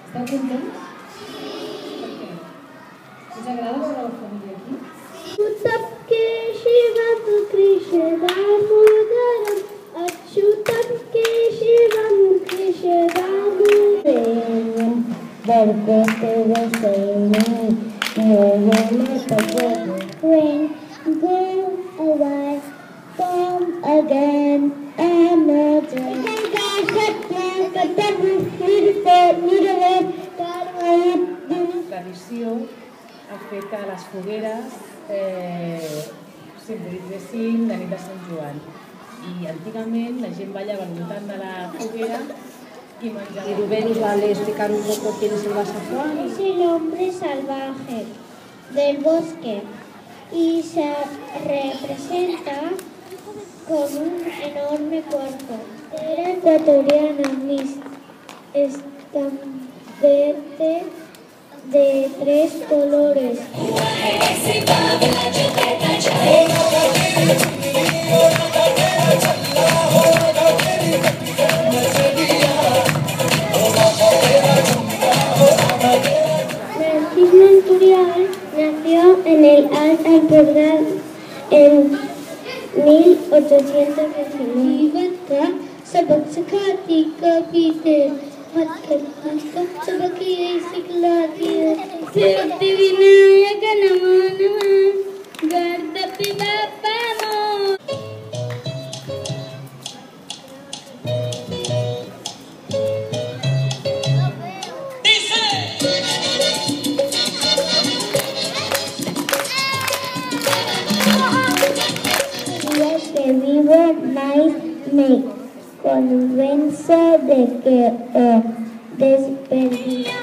Esteu contents? Per què? Us agrada veure la família aquí? सबके शिवम कृष्ण दामोदरम अच्युतम केशवम कृष्ण दामोदरम बरकते रसैने when go away come again another Tradició ha fet que les fogueres simbolitzessin la nit de Sant Joan. I antigament la gent ballava al voltant de la foguera y manjava. Rubén nos va a explicar un poco quién es el Basafón. Es el hombre salvaje del bosque y se representa con un enorme cuerpo. Era ecuatoriana, mis estandarte de 3 colores. Francisco Anturial nació en el Alto Empordà en 1829. सबक सिखाती कविते मत करती सबक ये सिखलाती सिद्धि विनायक नमो नमः गणपति बाप्पा मोर que vive nice me convence de que desperdicio